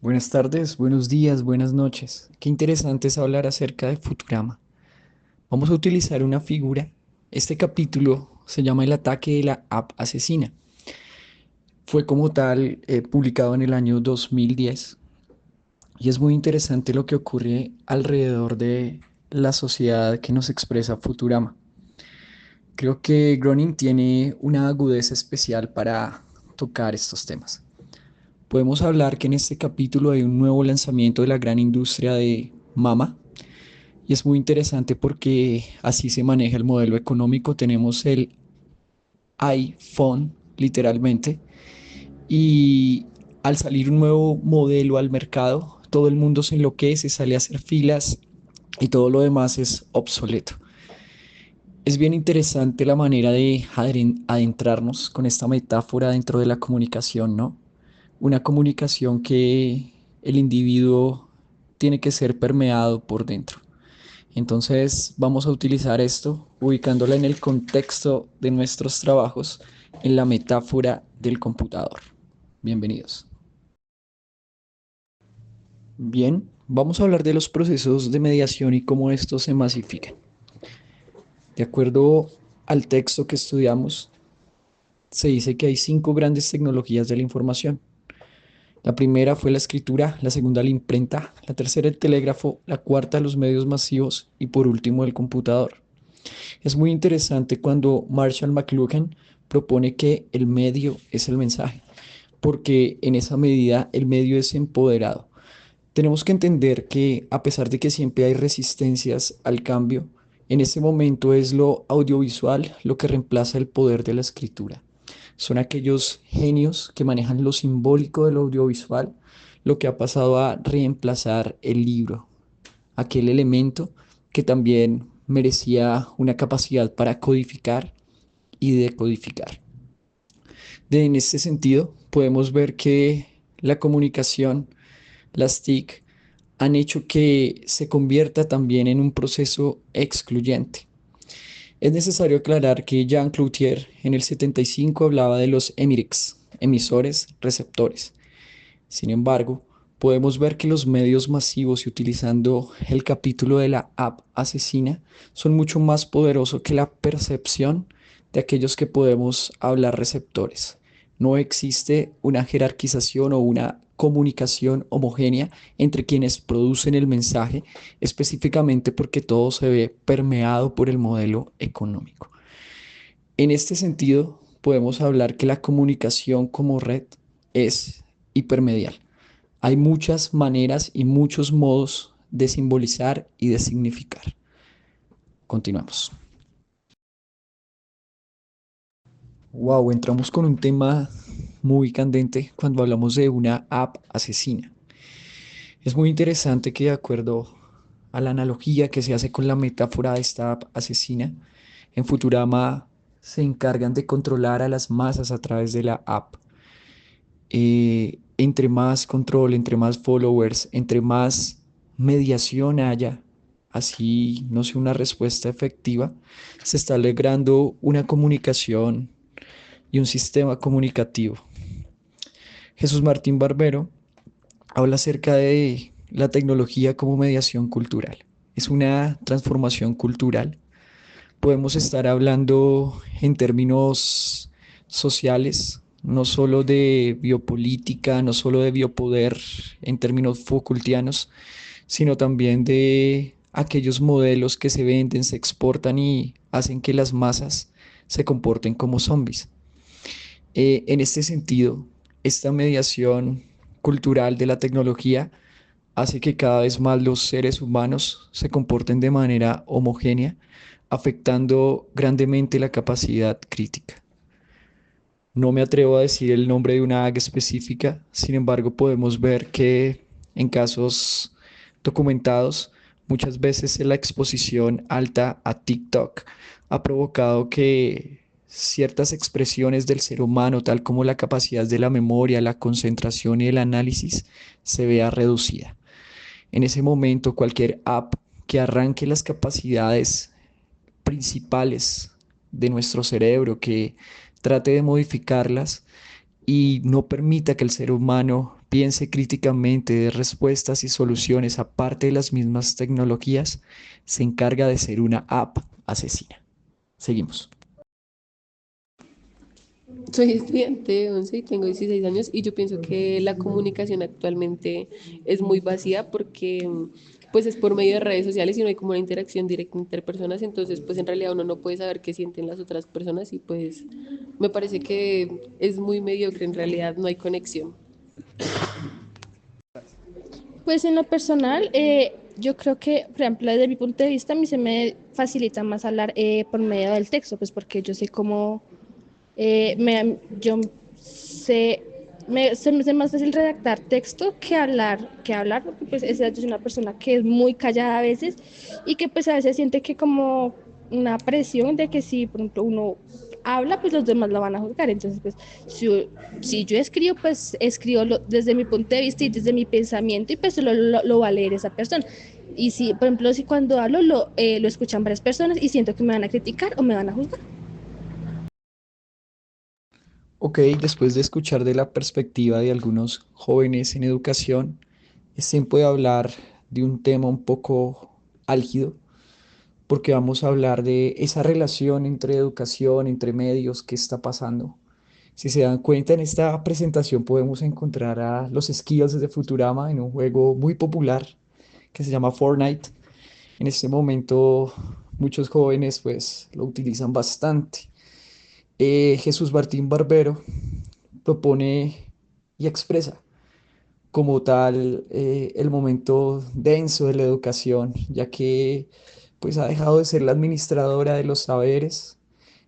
Buenas tardes, buenos días, buenas noches. Qué interesante es hablar acerca de Futurama. Vamos a utilizar una figura. Este capítulo se llama El ataque de la app asesina. Fue como tal publicado en el año 2010 y es muy interesante lo que ocurre alrededor de la sociedad que nos expresa Futurama. Creo que Groening tiene una agudeza especial para tocar estos temas. Podemos hablar que en este capítulo hay un nuevo lanzamiento de la gran industria de Mama. Y es muy interesante porque así se maneja el modelo económico. Tenemos el iPhone, literalmente, y al salir un nuevo modelo al mercado, todo el mundo se enloquece, sale a hacer filas y todo lo demás es obsoleto. Es bien interesante la manera de adentrarnos con esta metáfora dentro de la comunicación, ¿no? Una comunicación que el individuo tiene que ser permeado por dentro. Entonces vamos a utilizar esto ubicándola en el contexto de nuestros trabajos, en la metáfora del computador. Bienvenidos. Bien, vamos a hablar de los procesos de mediación y cómo estos se masifican. De acuerdo al texto que estudiamos, se dice que hay cinco grandes tecnologías de la información. La primera fue la escritura, la segunda la imprenta, la tercera el telégrafo, la cuarta los medios masivos y por último el computador. Es muy interesante cuando Marshall McLuhan propone que el medio es el mensaje, porque en esa medida el medio es empoderado. Tenemos que entender que a pesar de que siempre hay resistencias al cambio, en este momento es lo audiovisual lo que reemplaza el poder de la escritura. Son aquellos genios que manejan lo simbólico del audiovisual, lo que ha pasado a reemplazar el libro, aquel elemento que también merecía una capacidad para codificar y decodificar. En este sentido, podemos ver que la comunicación, las TIC, han hecho que se convierta también en un proceso excluyente. Es necesario aclarar que Jean Cloutier en el 75 hablaba de los emirics, emisores, receptores. Sin embargo, podemos ver que los medios masivos y utilizando el capítulo de la app asesina son mucho más poderosos que la percepción de aquellos que podemos hablar receptores. No existe una jerarquización o una comunicación homogénea entre quienes producen el mensaje, específicamente porque todo se ve permeado por el modelo económico. En este sentido, podemos hablar que la comunicación como red es hipermedial. Hay muchas maneras y muchos modos de simbolizar y de significar. Continuamos. Wow, entramos con un tema muy candente cuando hablamos de una app asesina. Es muy interesante que de acuerdo a la analogía que se hace con la metáfora de esta app asesina, en Futurama se encargan de controlar a las masas a través de la app. Entre más control, entre más followers, entre más mediación haya, así no sea una respuesta efectiva, se está logrando una comunicación y un sistema comunicativo. Jesús Martín Barbero habla acerca de la tecnología como mediación cultural. Es una transformación cultural. Podemos estar hablando en términos sociales, no solo de biopolítica, no solo de biopoder en términos Foucaultianos, sino también de aquellos modelos que se venden, se exportan y hacen que las masas se comporten como zombies. En este sentido, esta mediación cultural de la tecnología hace que cada vez más los seres humanos se comporten de manera homogénea, afectando grandemente la capacidad crítica. No me atrevo a decir el nombre de una AG específica, sin embargo podemos ver que en casos documentados, muchas veces la exposición alta a TikTok ha provocado que ciertas expresiones del ser humano, tal como la capacidad de la memoria, la concentración y el análisis, se vea reducida. En ese momento, cualquier app que arranque las capacidades principales de nuestro cerebro, que trate de modificarlas y no permita que el ser humano piense críticamente, de respuestas y soluciones aparte de las mismas tecnologías, se encarga de ser una app asesina. Seguimos. Soy estudiante de 11 y tengo 16 años y yo pienso que la comunicación actualmente es muy vacía porque pues es por medio de redes sociales y no hay como una interacción directa entre personas, entonces pues en realidad uno no puede saber qué sienten las otras personas y pues me parece que es muy mediocre, en realidad no hay conexión. Pues en lo personal, yo creo que, por ejemplo, desde mi punto de vista, a mí se me facilita más hablar por medio del texto, pues porque yo sé cómo, yo sé, se me hace más fácil redactar texto que hablar, porque pues yo soy una persona que es muy callada a veces y que pues a veces siente que como una presión de que si, por ejemplo, uno habla, pues los demás lo van a juzgar. Entonces, pues, si yo escribo, pues escribo desde mi punto de vista y desde mi pensamiento y pues lo va a leer esa persona. Y si, por ejemplo, si cuando hablo lo escuchan varias personas y siento que me van a criticar o me van a juzgar. Ok, después de escuchar de la perspectiva de algunos jóvenes en educación, es tiempo de hablar de un tema un poco álgido, porque vamos a hablar de esa relación entre educación, entre medios, qué está pasando. Si se dan cuenta, en esta presentación podemos encontrar a los Skills de Futurama en un juego muy popular que se llama Fortnite. En este momento muchos jóvenes pues lo utilizan bastante. Jesús Martín Barbero propone y expresa como tal el momento denso de la educación, ya que pues ha dejado de ser la administradora de los saberes.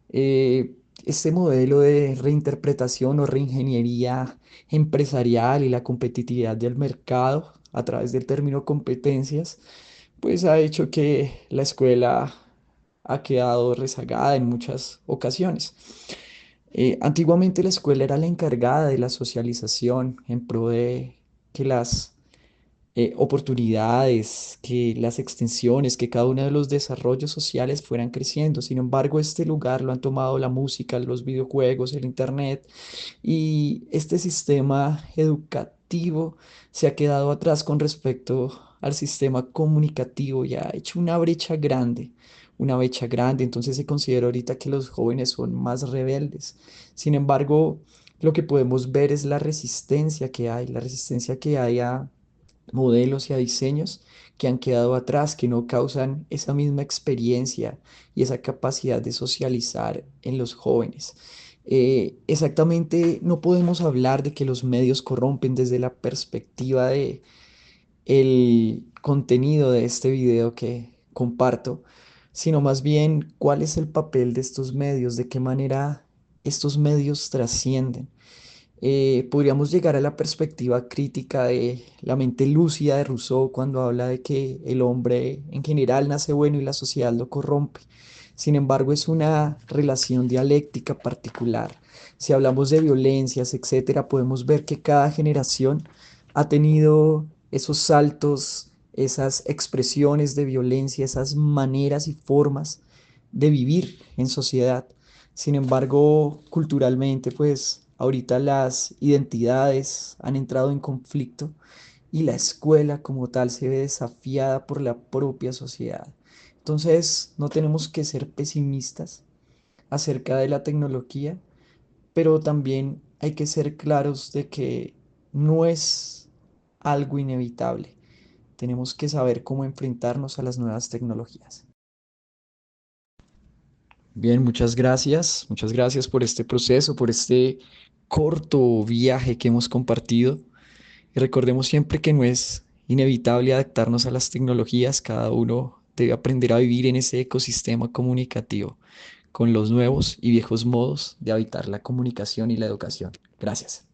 Este modelo de reinterpretación o reingeniería empresarial y la competitividad del mercado a través del término competencias, pues ha hecho que la escuela ha quedado rezagada en muchas ocasiones. Antiguamente la escuela era la encargada de la socialización en pro de que las oportunidades, que las extensiones, que cada uno de los desarrollos sociales fueran creciendo. Sin embargo, este lugar lo han tomado la música, los videojuegos, el internet, y este sistema educativo se ha quedado atrás con respecto al sistema comunicativo y ha hecho una brecha grande, una brecha grande. Entonces se considera ahorita que los jóvenes son más rebeldes. Sin embargo, lo que podemos ver es la resistencia que hay a modelos y a diseños que han quedado atrás, que no causan esa misma experiencia y esa capacidad de socializar en los jóvenes. Exactamente, no podemos hablar de que los medios corrompen desde la perspectiva de el contenido de este video que comparto, sino más bien cuál es el papel de estos medios, de qué manera estos medios trascienden. Podríamos llegar a la perspectiva crítica de la mente lúcida de Rousseau cuando habla de que el hombre en general nace bueno y la sociedad lo corrompe. Sin embargo, es una relación dialéctica particular. Si hablamos de violencias, etcétera, podemos ver que cada generación ha tenido esos saltos, esas expresiones de violencia, esas maneras y formas de vivir en sociedad. Sin embargo, culturalmente, pues ahorita las identidades han entrado en conflicto y la escuela como tal se ve desafiada por la propia sociedad. Entonces, no tenemos que ser pesimistas acerca de la tecnología, pero también hay que ser claros de que no es algo inevitable. Tenemos que saber cómo enfrentarnos a las nuevas tecnologías. Bien, muchas gracias por este proceso, por este corto viaje que hemos compartido. Y recordemos siempre que no es inevitable adaptarnos a las tecnologías, cada uno debe aprender a vivir en ese ecosistema comunicativo con los nuevos y viejos modos de habitar la comunicación y la educación. Gracias.